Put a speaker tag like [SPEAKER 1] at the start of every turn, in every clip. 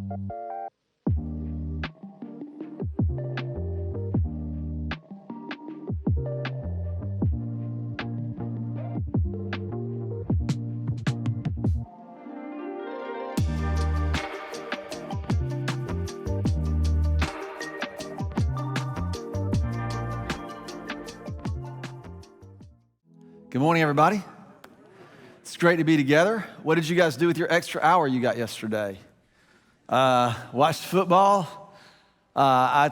[SPEAKER 1] Good morning, everybody. It's great to be together. What did you guys do with your extra hour you got yesterday? Watched football. We're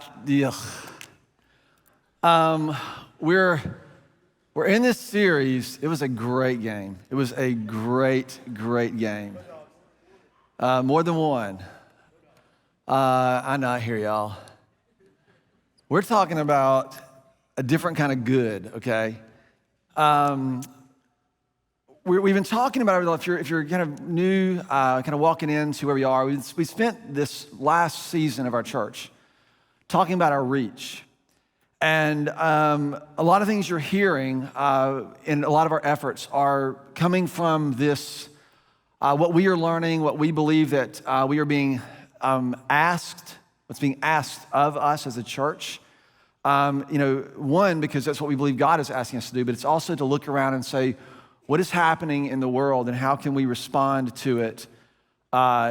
[SPEAKER 1] in this series. It was a great game. It was a great game. More than one. I know, I hear y'all. We're talking about a different kind of good, okay? We've been talking about it. If you're kind of new, kind of walking into where we are, we spent this last season of our church talking about our reach. And a lot of things you're hearing in a lot of our efforts are coming from this, what we are learning, what we believe that we are being asked, what's being asked of us as a church. One, because that's what we believe God is asking us to do, but it's also to look around and say, what is happening in the world and how can we respond to it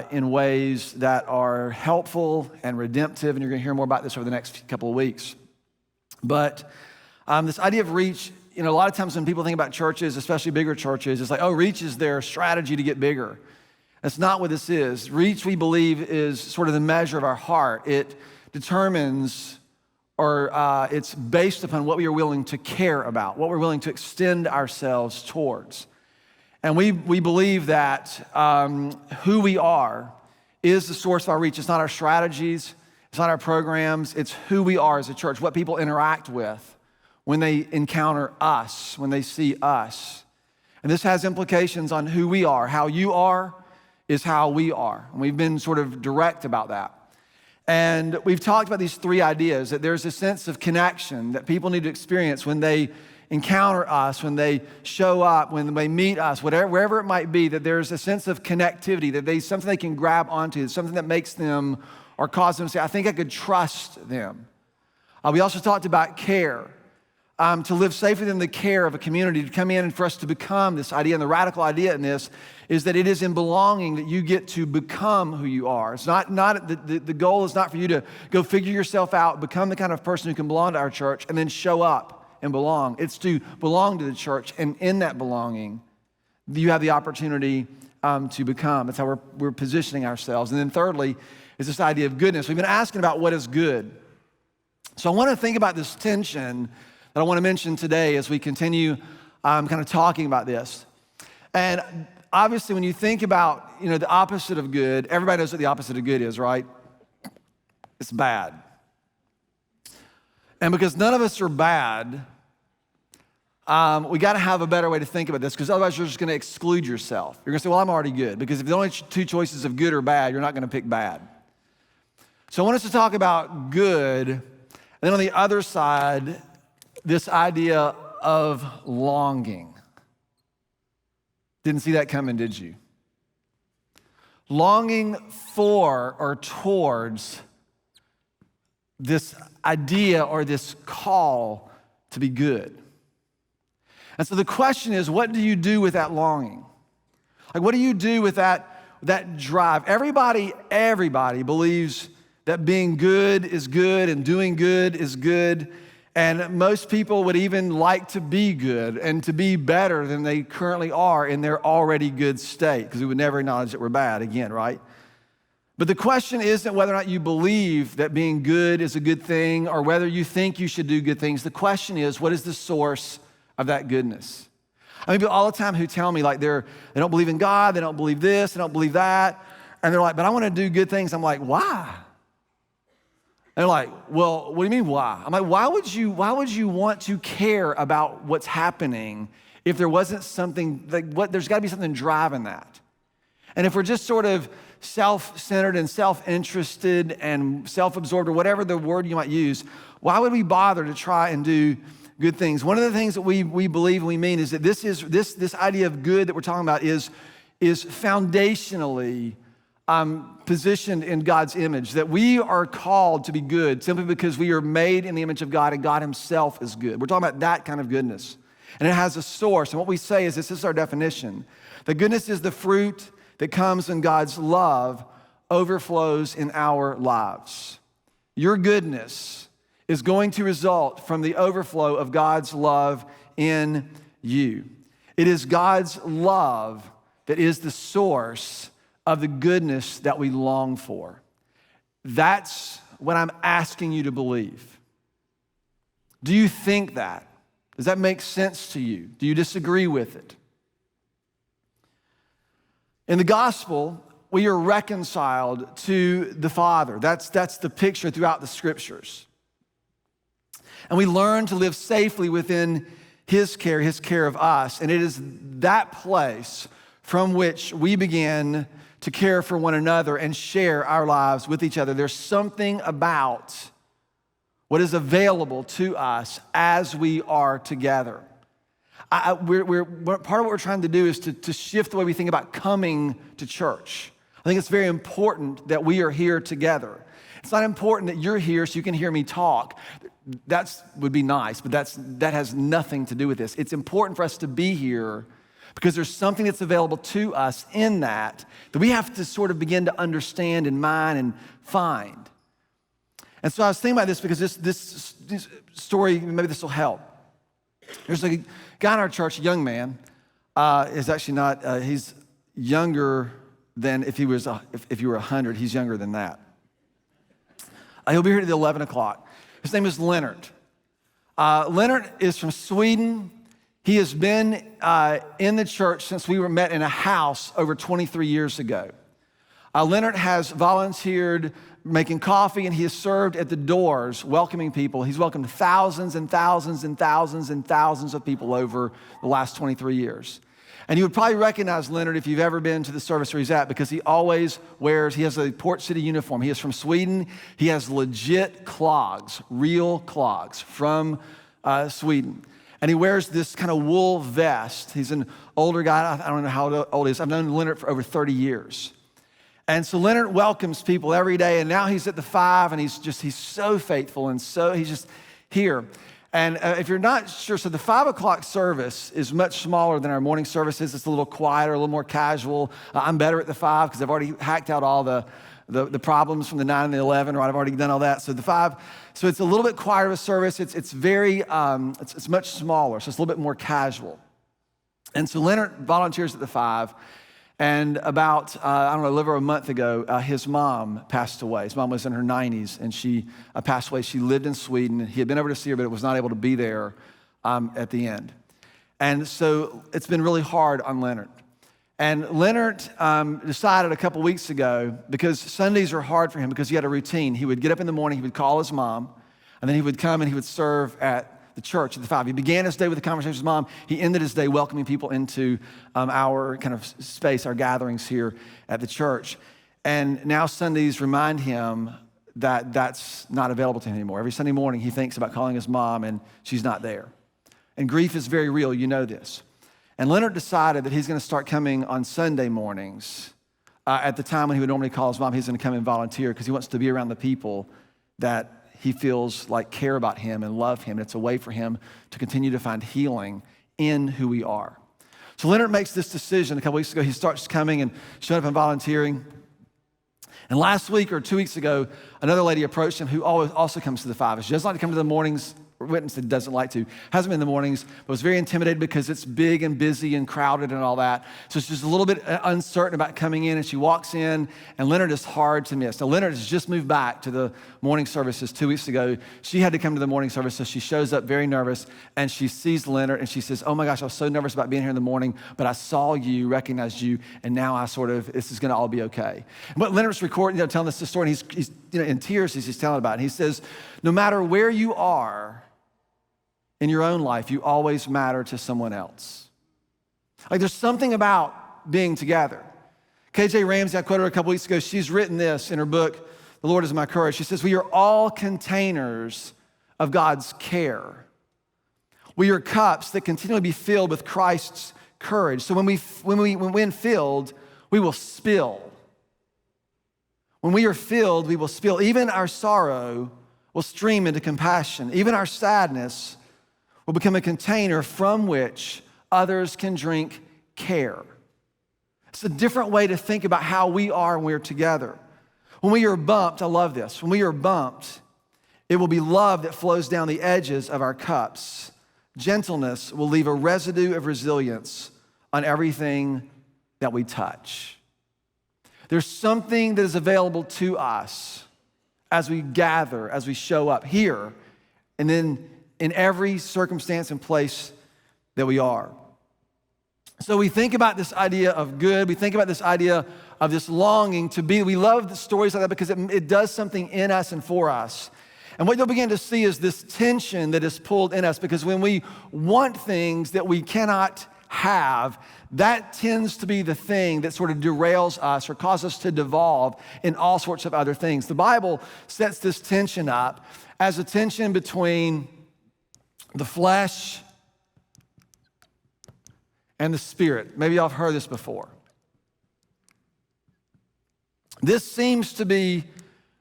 [SPEAKER 1] in ways that are helpful and redemptive? And you're going to hear more about this over the next couple of weeks. But this idea of reach, a lot of times when people think about churches, especially bigger churches, it's like, oh, reach is their strategy to get bigger. That's not what this is. Reach, we believe, is sort of the measure of our heart. It determines it's based upon what we are willing to care about, what we're willing to extend ourselves towards. And we believe that who we are is the source of our reach. It's not our strategies, it's not our programs, it's who we are as a church, what people interact with when they encounter us, when they see us. And this has implications on who we are. How you are is how we are. And we've been sort of direct about that. And we've talked about these three ideas, that there's a sense of connection that people need to experience when they encounter us, when they show up, when they meet us, wherever it might be, that there's a sense of connectivity, that something they can grab onto, something that makes them or cause them to say, I think I could trust them. We also talked about care, to live safely in the care of a community, to come in and for us to become this idea. And the radical idea in this is that it is in belonging that you get to become who you are. It's not the goal is not for you to go figure yourself out, become the kind of person who can belong to our church and then show up and belong. It's to belong to the church, and in that belonging, you have the opportunity to become. That's how we're positioning ourselves. And then thirdly is this idea of goodness. We've been asking about what is good. So I want to think about this tension that I want to mention today as we continue kind of talking about this. And obviously, when you think about, the opposite of good, everybody knows what the opposite of good is, right? It's bad. And because none of us are bad, we got to have a better way to think about this, because otherwise you're just going to exclude yourself. You're going to say, well, I'm already good. Because if the only two choices of good or bad, you're not going to pick bad. So I want us to talk about good, and then on the other side, this idea of longing. Didn't see that coming, did you? Longing for or towards this idea or this call to be good. And so the question is, what do you do with that longing? Like, what do you do with that drive? Everybody believes that being good is good and doing good is good. And most people would even like to be good and to be better than they currently are in their already good state, because we would never acknowledge that we're bad again, right? But the question isn't whether or not you believe that being good is a good thing or whether you think you should do good things. The question is, what is the source of that goodness? I mean, people all the time who tell me like they don't believe in God, they don't believe this, they don't believe that, and they're like, but I want to do good things. I'm like, why? They're like, well, what do you mean why? I'm like, why would you want to care about what's happening if there wasn't something, there's got to be something driving that. And if we're just sort of self-centered and self-interested and self-absorbed, or whatever the word you might use, why would we bother to try and do good things? One of the things that we believe and we mean is that this idea of good that we're talking about is foundationally positioned in God's image, that we are called to be good simply because we are made in the image of God and God himself is good. We're talking about that kind of goodness. And it has a source. And what we say is this is our definition. That goodness is the fruit that comes when God's love overflows in our lives. Your goodness is going to result from the overflow of God's love in you. It is God's love that is the source of the goodness that we long for. That's what I'm asking you to believe. Do you think that? Does that make sense to you? Do you disagree with it? In the gospel, we are reconciled to the Father. That's the picture throughout the scriptures. And we learn to live safely within his care of us. And it is that place from which we begin to care for one another and share our lives with each other. There's something about what is available to us as we are together. Part of what we're trying to do is to shift the way we think about coming to church. I think it's very important that we are here together. It's not important that you're here so you can hear me talk. That would be nice, but that has nothing to do with this. It's important for us to be here because there's something that's available to us in that we have to sort of begin to understand and mine and find. And so I was thinking about this because this story, maybe this will help. There's a guy in our church, a young man, is actually not, he's younger than if you were 100, he's younger than that. He'll be here at 11 o'clock. His name is Leonard. Leonard is from Sweden. He has been in the church since we were met in a house over 23 years ago. Leonard has volunteered making coffee, and he has served at the doors, welcoming people. He's welcomed thousands and thousands and thousands and thousands of people over the last 23 years. And you would probably recognize Leonard if you've ever been to the service where he's at, because he always he has a Port City uniform. He is from Sweden. He has legit clogs, real clogs from Sweden. And he wears this kind of wool vest. He's an older guy. I don't know how old he is. I've known Leonard for over 30 years. And so Leonard welcomes people every day, and now he's at the 5, and he's so faithful, and so he's just here. And if you're not sure, so the 5 o'clock service is much smaller than our morning services. It's a little quieter, a little more casual. I'm better at the 5 because I've already hacked out all the problems from the 9 and the 11, right? I've already done all that. So the 5, so it's a little bit quieter of a service. It's much smaller, so it's a little bit more casual. And so Leonard volunteers at the 5. And about, a little over a month ago, his mom passed away. His mom was in her 90s, and she passed away. She lived in Sweden. He had been over to see her, but was not able to be there at the end. And so it's been really hard on Leonard. And Leonard decided a couple weeks ago, because Sundays are hard for him because he had a routine. He would get up in the morning, he would call his mom, and then he would come and he would serve at the church at the 5. He began his day with a conversation with his mom. He ended his day welcoming people into our kind of space, our gatherings here at the church. And now Sundays remind him that that's not available to him anymore. Every Sunday morning he thinks about calling his mom and she's not there. And grief is very real, you know this. And Leonard decided that he's going to start coming on Sunday mornings at the time when he would normally call his mom. He's going to come and volunteer because he wants to be around the people that he feels like care about him and love him. It's a way for him to continue to find healing in who we are. So Leonard makes this decision a couple weeks ago. He starts coming and showing up and volunteering. And last week or 2 weeks ago, another lady approached him who also comes to the 5. She doesn't like to come to the mornings. Witness that doesn't like to, hasn't been in the mornings, but was very intimidated because it's big and busy and crowded and all that. So she's just a little bit uncertain about coming in, and she walks in, and Leonard is hard to miss. Now, Leonard has just moved back to the morning services 2 weeks ago. She had to come to the morning service, so she shows up very nervous, and she sees Leonard, and she says, "Oh my gosh, I was so nervous about being here in the morning, but I saw you, recognized you, and now this is gonna all be okay." But Leonard's recording, telling us the story, and he's in tears as he's telling about it. He says, "No matter where you are in your own life, you always matter to someone else." Like there's something about being together. KJ Ramsey, I quoted her a couple weeks ago, she's written this in her book, The Lord is My Courage. She says, "We are all containers of God's care. We are cups that continually be filled with Christ's courage. So when filled, we will spill. When we are filled, we will spill. Even our sorrow will stream into compassion. Even our sadness will become a container from which others can drink care. It's a different way to think about how we are when we're together. When we are bumped, I love this. When we are bumped, it will be love that flows down the edges of our cups. Gentleness will leave a residue of resilience on everything that we touch. There's something that is available to us as we gather, as we show up here, and then in every circumstance and place that we are. So we think about this idea of good. We think about this idea of this longing to be. We love the stories like that because it does something in us and for us. And what you'll begin to see is this tension that is pulled in us, because when we want things that we cannot have, that tends to be the thing that sort of derails us or causes us to devolve in all sorts of other things. The Bible sets this tension up as a tension between the flesh and the spirit. Maybe y'all have heard this before. This seems to be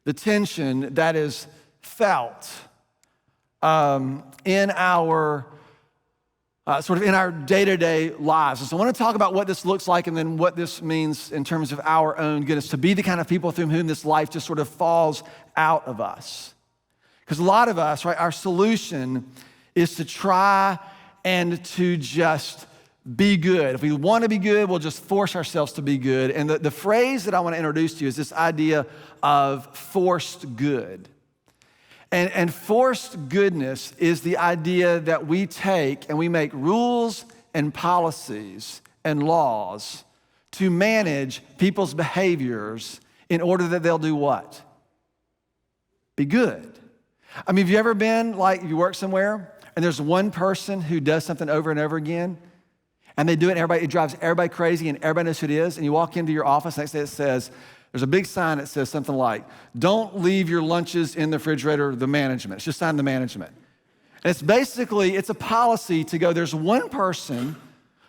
[SPEAKER 1] the tension that is felt in our sort of in our day-to-day lives. And so I want to talk about what this looks like and then what this means in terms of our own goodness, to be the kind of people through whom this life just sort of falls out of us. Because a lot of us, right, our solution is to try and to just be good. If we want to be good, we'll just force ourselves to be good. And the phrase that I want to introduce to you is this idea of forced good. And forced goodness is the idea that we take and we make rules and policies and laws to manage people's behaviors in order that they'll do what? Be good. I mean, have you ever been like, you work somewhere and there's one person who does something over and over again, and they do it and it drives everybody crazy and everybody knows who it is, and you walk into your office, next day it says, there's a big sign that says something like, don't leave your lunches in the refrigerator, the management. It's just signed the management. And it's basically, it's a policy to go, there's one person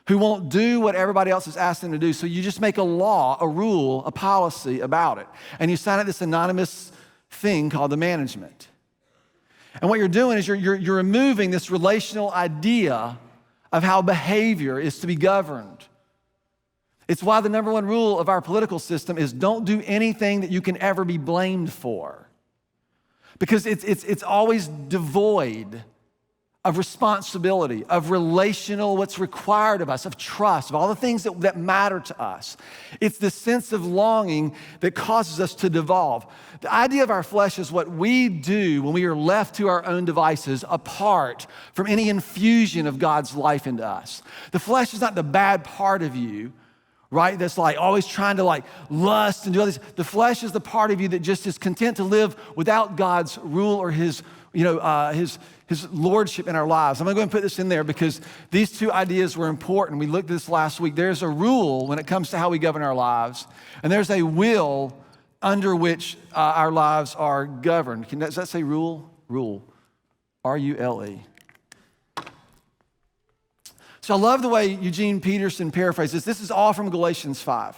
[SPEAKER 1] who won't do what everybody else is asking them to do, so you just make a law, a rule, a policy about it. And you sign it this anonymous thing called the management. And what you're doing is you're removing this relational idea of how behavior is to be governed. It's why the number one rule of our political system is don't do anything that you can ever be blamed for. Because it's always devoid of responsibility, of relational, what's required of us, of trust, of all the things that matter to us. It's the sense of longing that causes us to devolve. The idea of our flesh is what we do when we are left to our own devices apart from any infusion of God's life into us. The flesh is not the bad part of you, right? That's like always trying to like lust and do all this. The flesh is the part of you that just is content to live without God's rule or his lordship in our lives. I'm gonna go and put this in there because these two ideas were important. We looked at this last week. There's a rule when it comes to how we govern our lives, and there's a will under which our lives are governed. Does that say rule? Rule. R-U-L-E. So I love the way Eugene Peterson paraphrases. This is all from Galatians 5.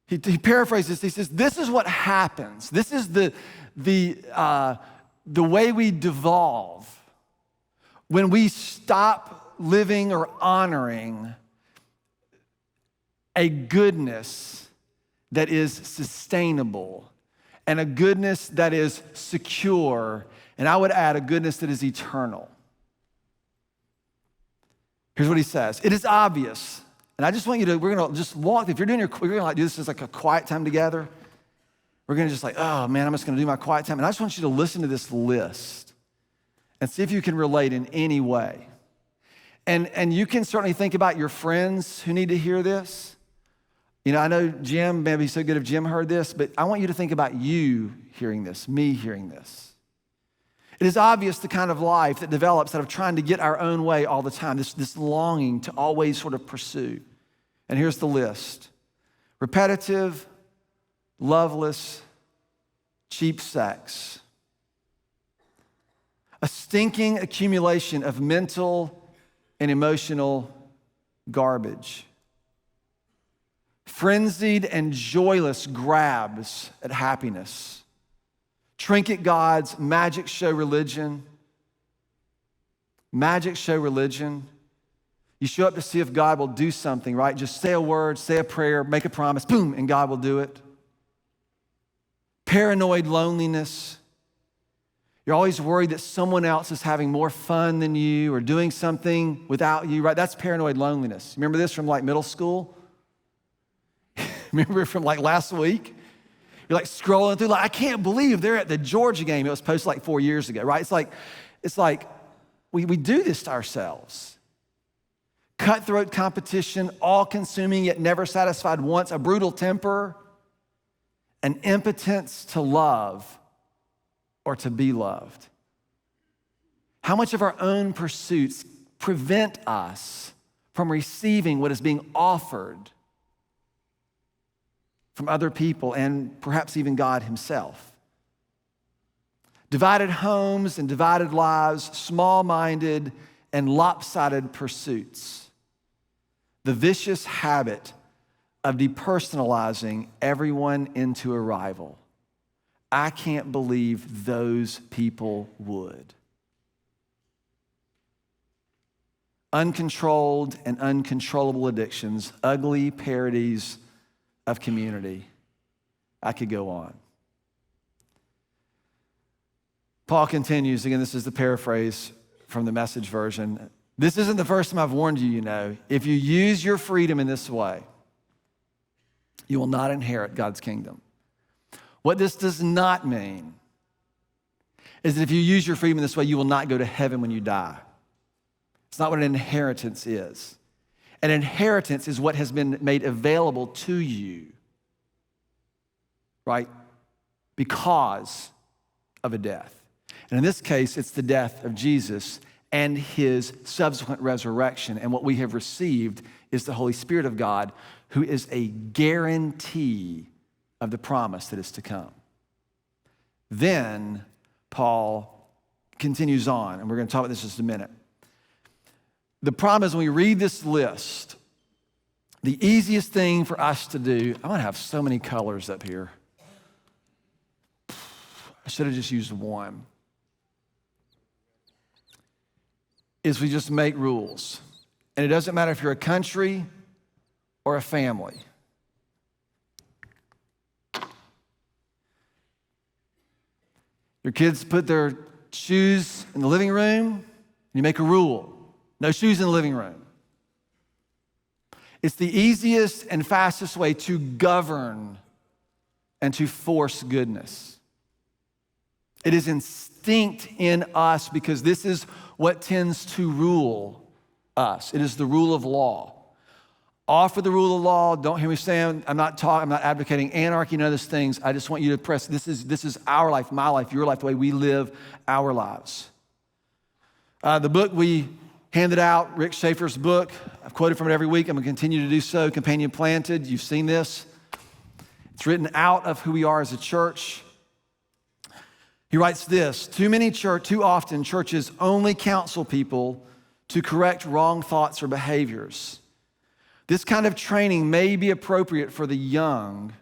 [SPEAKER 1] He paraphrases, he says, this is what happens. This is the way we devolve when we stop living or honoring a goodness that is sustainable and a goodness that is secure, and I would add a goodness that is eternal. Here's what he says. It is obvious, and I just want you to, we're gonna just walk, if you're doing we're gonna like do this as like a quiet time together. We're gonna just like, oh man, I'm just gonna do my quiet time. And I just want you to listen to this list and see if you can relate in any way. And you can certainly think about your friends who need to hear this. You know, I know Jim, maybe so good if Jim heard this, but I want you to think about you hearing this, me hearing this. It is obvious the kind of life that develops out of trying to get our own way all the time, this longing to always sort of pursue. And here's the list. Repetitive, loveless, cheap sex. A stinking accumulation of mental and emotional garbage. frenzied and joyless grabs at happiness, trinket gods, magic show religion. Magic show religion. You show up to see if God will do something, right? Just say a word, say a prayer, make a promise, boom, and God will do it. Paranoid loneliness. You're always worried that someone else is having more fun than you or doing something without you, right? That's paranoid loneliness. Remember this from like middle school? Remember from like last week? You're like scrolling through, like, I can't believe they're at the Georgia game. It was posted like 4 years ago, right? It's like we do this to ourselves. Cutthroat competition, all-consuming yet never satisfied once, a brutal temper, an impotence to love or to be loved. How much of our own pursuits prevent us from receiving what is being offered from other people and perhaps even God himself? Divided homes and divided lives, small-minded and lopsided pursuits. The vicious habit of depersonalizing everyone into a rival. I can't believe those people would. Uncontrolled and uncontrollable addictions, ugly parodies of community. I could go on. Paul continues, again, this is the paraphrase from the Message version. This isn't the first time I've warned you, you know. If you use your freedom in this way, you will not inherit God's kingdom. What this does not mean is that if you use your freedom in this way, you will not go to heaven when you die. It's not what an inheritance is. An inheritance is what has been made available to you, right? Because of a death. And in this case, it's the death of Jesus and his subsequent resurrection. And what we have received is the Holy Spirit of God, who is a guarantee of the promise that is to come. Then Paul continues on, and we're going to talk about this in just a minute. The problem is when we read this list, the easiest thing for us to do, I'm going to have so many colors up here. I should have just used one. Is we just make rules. And it doesn't matter if you're a country or a family. Your kids put their shoes in the living room, and you make a rule. No shoes in the living room. It's the easiest and fastest way to govern and to force goodness. It is instinct in us because this is what tends to rule us. It is the rule of law. Offer the rule of law. Don't hear me saying, I'm not advocating anarchy, none of those things. I just want you to press, this is our life, my life, your life, the way we live our lives. The book we handed out, Rick Schaefer's book, I've quoted from it every week. I'm going to continue to do so. Companion Planted, you've seen this. It's written out of who we are as a church. He writes this: too often churches only counsel people to correct wrong thoughts or behaviors. This kind of training may be appropriate for the young,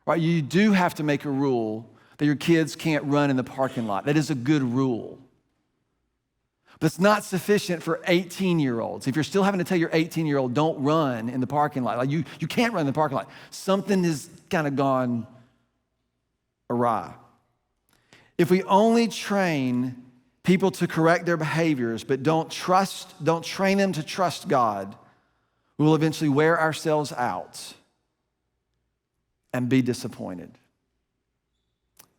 [SPEAKER 1] right? You do have to make a rule that your kids can't run in the parking lot. That is a good rule. But it's not sufficient for 18-year-olds. If you're still having to tell your 18-year-old, don't run in the parking lot, like you can't run in the parking lot, something has kind of gone awry. If we only train people to correct their behaviors, but don't train them to trust God, we will eventually wear ourselves out and be disappointed.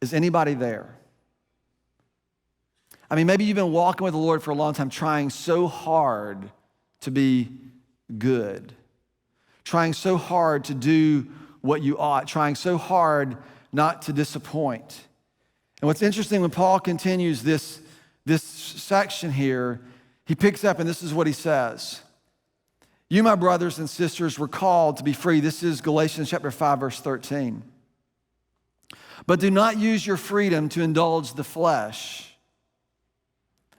[SPEAKER 1] Is anybody there? I mean, maybe you've been walking with the Lord for a long time, trying so hard to be good, trying so hard to do what you ought, trying so hard not to disappoint. And what's interesting, when Paul continues this section here, he picks up, and this is what he says. You, my brothers and sisters, were called to be free. This is Galatians chapter 5, verse 13. But do not use your freedom to indulge the flesh,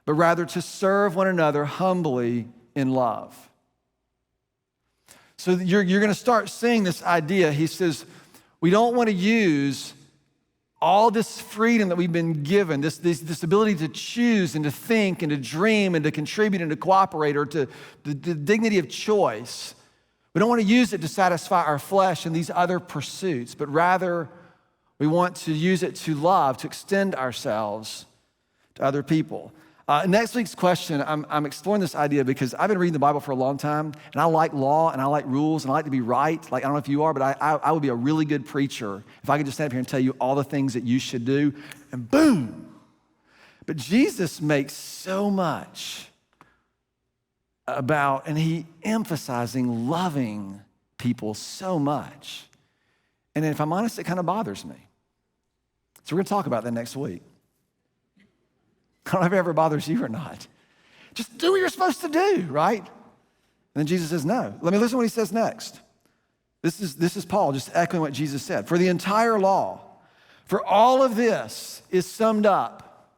[SPEAKER 1] but rather to serve one another humbly in love. So you're going to start seeing this idea. He says, we don't want to use all this freedom that we've been given, this ability to choose and to think and to dream and to contribute and to cooperate, or to the dignity of choice. We don't want to use it to satisfy our flesh and these other pursuits, but rather we want to use it to love, to extend ourselves to other people. Next week's question, I'm exploring this idea because I've been reading the Bible for a long time, and I like law, and I like rules, and I like to be right. Like, I don't know if you are, but I would be a really good preacher if I could just stand up here and tell you all the things that you should do, and boom. But Jesus makes so much about, and he emphasizing loving people so much. And if I'm honest, it kind of bothers me. So we're going to talk about that next week. I don't know if it ever bothers you or not. Just do what you're supposed to do, right? And then Jesus says no. Let me listen to what he says next. This is Paul just echoing what Jesus said. For the entire law, for all of this is summed up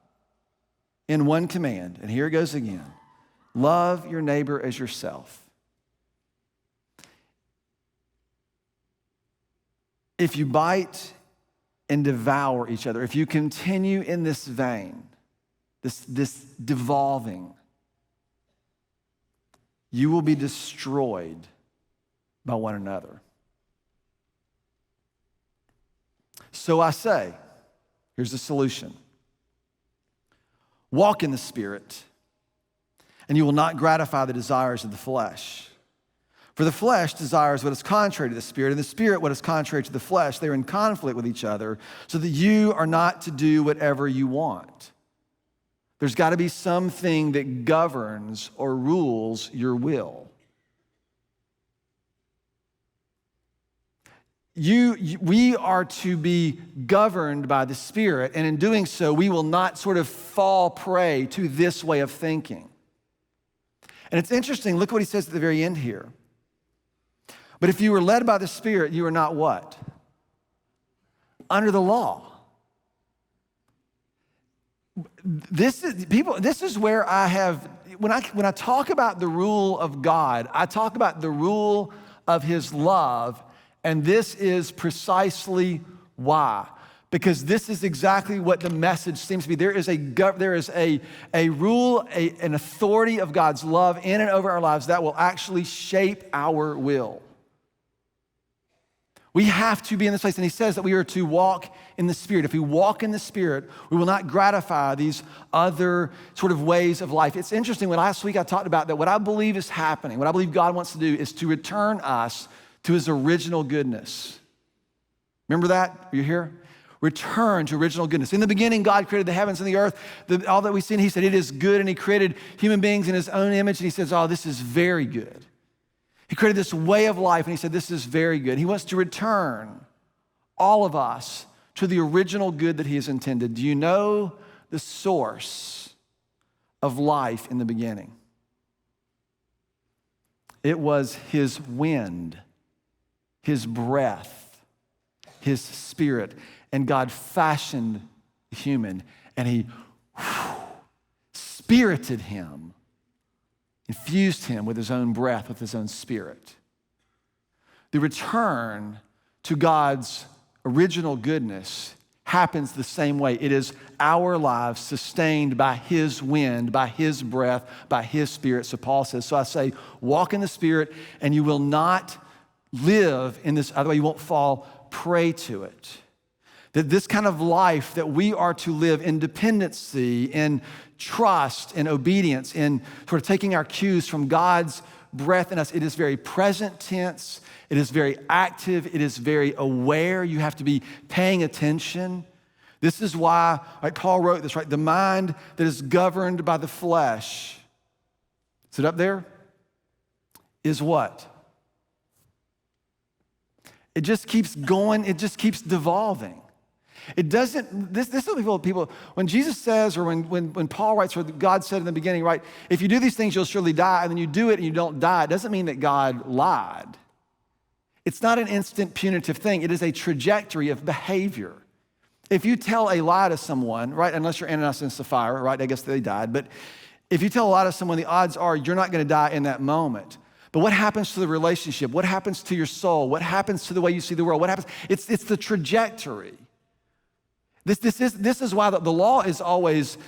[SPEAKER 1] in one command. And here it goes again. Love your neighbor as yourself. If you bite and devour each other, if you continue in this vein, this devolving, you will be destroyed by one another. So I say, here's the solution. Walk in the Spirit, and you will not gratify the desires of the flesh. For the flesh desires what is contrary to the Spirit, and the Spirit what is contrary to the flesh. They are in conflict with each other, so that you are not to do whatever you want. There's got to be something that governs or rules your will. We are to be governed by the Spirit, and in doing so, we will not sort of fall prey to this way of thinking. And it's interesting, look what he says at the very end here. But if you were led by the Spirit, you are not what? Under the law. This is where I have, when I talk about the rule of God, I talk about the rule of his love, and this is precisely why. Because this is exactly what the message seems to be. There is a rule, an authority of God's love in and over our lives that will actually shape our will. We have to be in this place, and he says that we are to walk in the Spirit. If we walk in the Spirit, we will not gratify these other sort of ways of life. It's interesting, last week I talked about that what I believe is happening, what I believe God wants to do is to return us to his original goodness. Remember that? Are you here? Return to original goodness. In the beginning, God created the heavens and the earth. All that we've seen, he said, it is good, and he created human beings in his own image, and he says, oh, this is very good. He created this way of life, and he said, this is very good. He wants to return all of us to the original good that he has intended. Do you know the source of life in the beginning? It was his wind, his breath, his Spirit. And God fashioned the human, and he spirited him, infused him with his own breath, with his own Spirit. The return to God's original goodness happens the same way. It is our lives sustained by his wind, by his breath, by his Spirit. So Paul says, so I say, walk in the Spirit, and you will not live in this other way. You won't fall prey to it. That this kind of life that we are to live in dependency, in trust, in obedience, in sort of taking our cues from God's breath in us, it is very present tense, it is very active, it is very aware. You have to be paying attention. This is why, like Paul wrote this, right? The mind that is governed by the flesh, is it up there? Is what? It just keeps going, it just keeps devolving. It doesn't, this is what people, when Jesus says, or when Paul writes, or God said in the beginning, right, if you do these things, you'll surely die, and then you do it and you don't die, it doesn't mean that God lied. It's not an instant punitive thing. It is a trajectory of behavior. If you tell a lie to someone, right, unless you're Ananias and Sapphira, right, I guess they died, but if you tell a lie to someone, the odds are you're not gonna die in that moment. But what happens to the relationship? What happens to your soul? What happens to the way you see the world? What happens? It's the trajectory. This is why the law is always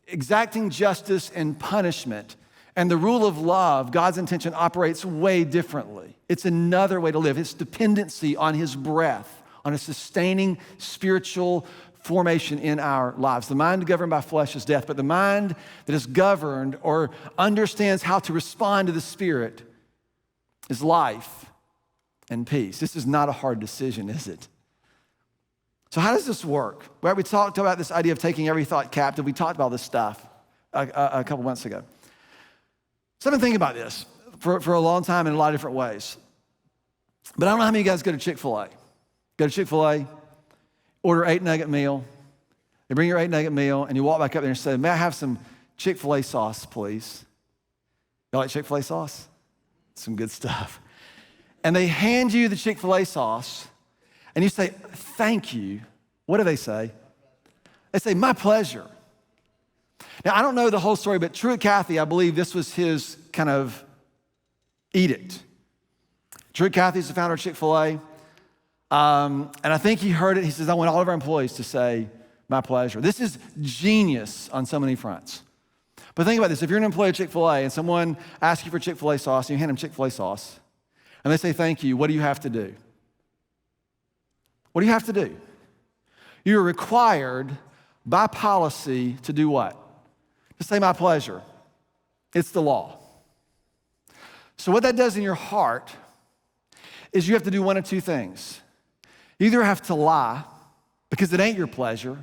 [SPEAKER 1] exacting justice and punishment. And the rule of love, God's intention, operates way differently. It's another way to live. It's dependency on his breath, on a sustaining spiritual formation in our lives. The mind governed by flesh is death, but the mind that is governed or understands how to respond to the Spirit is life and peace. This is not a hard decision, is it? So how does this work? Well, we talked about this idea of taking every thought captive. We talked about this stuff a couple months ago. So I've been thinking about this for a long time in a lot of different ways. But I don't know how many of you guys go to Chick-fil-A. Go to Chick-fil-A, order 8-nugget meal. They bring your 8-nugget meal, and you walk back up there and say, may I have some Chick-fil-A sauce, please? You like Chick-fil-A sauce? Some good stuff. And they hand you the Chick-fil-A sauce, and you say, thank you. What do they say? They say, my pleasure. Now, I don't know the whole story, but Truett Cathy, I believe this was his kind of edict. Truett Cathy is the founder of Chick-fil-A. And I think he heard it. He says, I want all of our employees to say, my pleasure. This is genius on so many fronts. But think about this. If you're an employee of Chick-fil-A and someone asks you for Chick-fil-A sauce and you hand them Chick-fil-A sauce and they say thank you, what do you have to do? What do you have to do? You're required by policy to do what? To say my pleasure. It's the law. So what that does in your heart is you have to do one of two things. You either have to lie because it ain't your pleasure,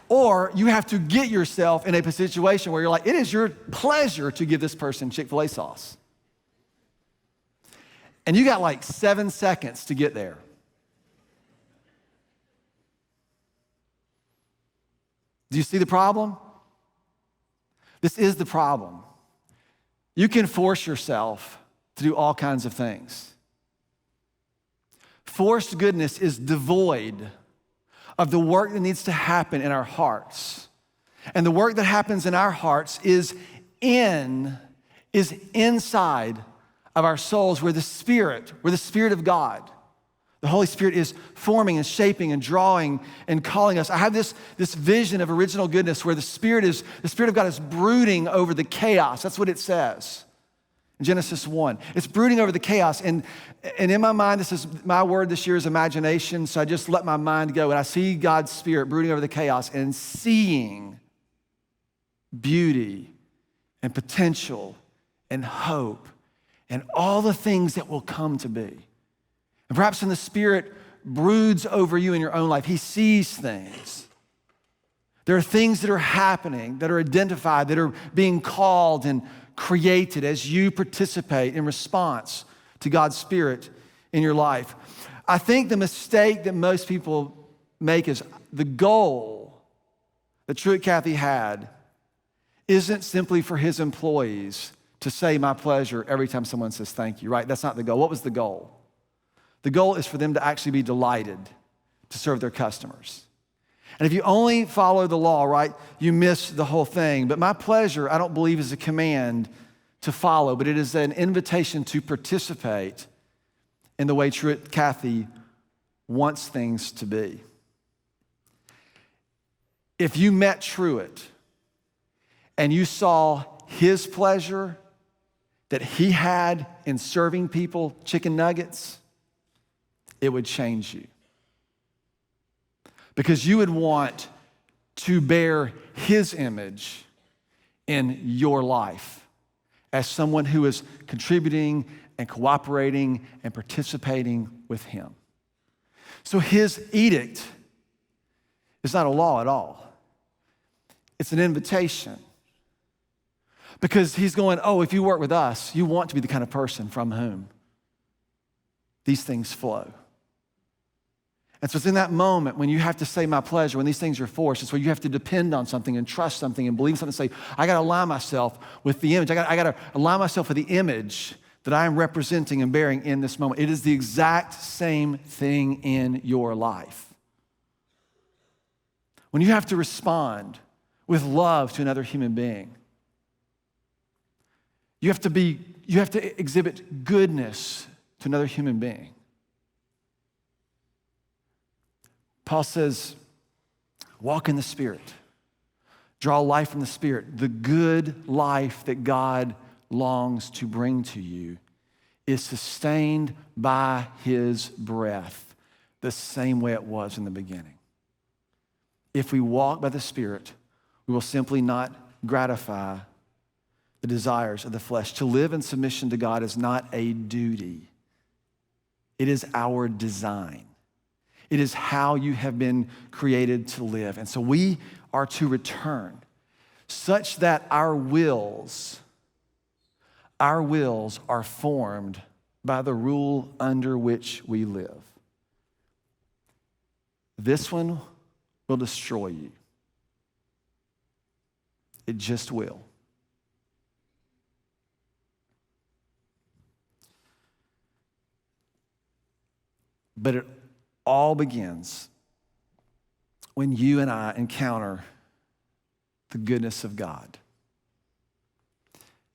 [SPEAKER 1] or you have to get yourself in a situation where you're like, it is your pleasure to give this person Chick-fil-A sauce. And you got like 7 seconds to get there. Do you see the problem? This is the problem. You can force yourself to do all kinds of things. Forced goodness is devoid of the work that needs to happen in our hearts. And the work that happens in our hearts is inside of our souls where the Spirit of God, the Holy Spirit is forming and shaping and drawing and calling us. I have this vision of original goodness where the Spirit of God is brooding over the chaos. That's what it says in Genesis 1. It's brooding over the chaos. And in my mind, this is my word this year is imagination. So I just let my mind go. And I see God's Spirit brooding over the chaos and seeing beauty and potential and hope and all the things that will come to be. And perhaps when the Spirit broods over you in your own life, he sees things. There are things that are happening, that are identified, that are being called and created as you participate in response to God's Spirit in your life. I think the mistake that most people make is the goal that Truett Cathy had isn't simply for his employees to say my pleasure every time someone says thank you, right? That's not the goal. What was the goal? The goal is for them to actually be delighted to serve their customers. And if you only follow the law, right, you miss the whole thing. But my pleasure, I don't believe, is a command to follow, but it is an invitation to participate in the way Truett Cathy wants things to be. If you met Truett and you saw his pleasure that he had in serving people chicken nuggets, it would change you. Because you would want to bear his image in your life as someone who is contributing and cooperating and participating with him. So his edict is not a law at all. It's an invitation. Because he's going, oh, if you work with us, you want to be the kind of person from whom these things flow. And so it's in that moment when you have to say my pleasure, when these things are forced, it's where you have to depend on something and trust something and believe something and say, I got to align myself with the image. I got to align myself with the image that I am representing and bearing in this moment. It is the exact same thing in your life. When you have to respond with love to another human being, You have to exhibit goodness to another human being. Paul says, walk in the Spirit. Draw life from the Spirit. The good life that God longs to bring to you is sustained by his breath, the same way it was in the beginning. If we walk by the Spirit, we will simply not gratify the desires of the flesh. To live in submission to God is not a duty. It is our design. It is how you have been created to live. And so we are to return such that our wills are formed by the rule under which we live. This one will destroy you. It just will. But it all begins when you and I encounter the goodness of God.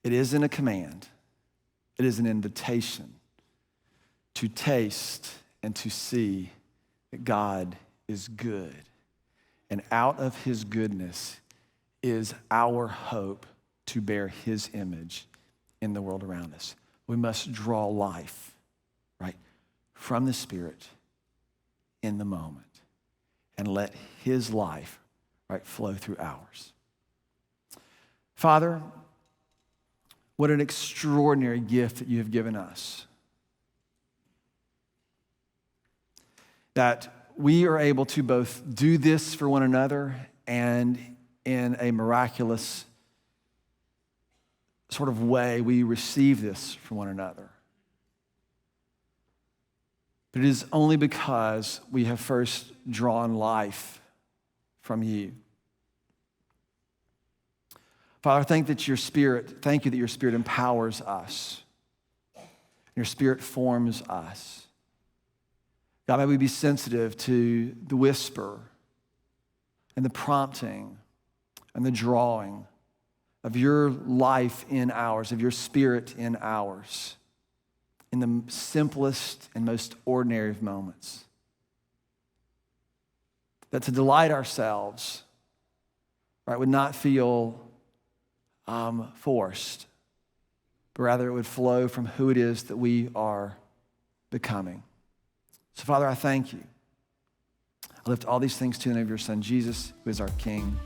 [SPEAKER 1] It isn't a command. It is an invitation to taste and to see that God is good. And out of his goodness is our hope to bear his image in the world around us. We must draw life, right, from the Spirit in the moment and let his life, right, flow through ours. Father, what an extraordinary gift that you have given us. That we are able to both do this for one another and in a miraculous sort of way, we receive this from one another. But it is only because we have first drawn life from you. Father, thank you that your Spirit empowers us. Your Spirit forms us. God, may we be sensitive to the whisper and the prompting and the drawing of your life in ours, of your Spirit in ours, in the simplest and most ordinary of moments. That to delight ourselves, right, would not feel forced, but rather it would flow from who it is that we are becoming. So, Father, I thank you. I lift all these things to the name of your Son, Jesus, who is our King.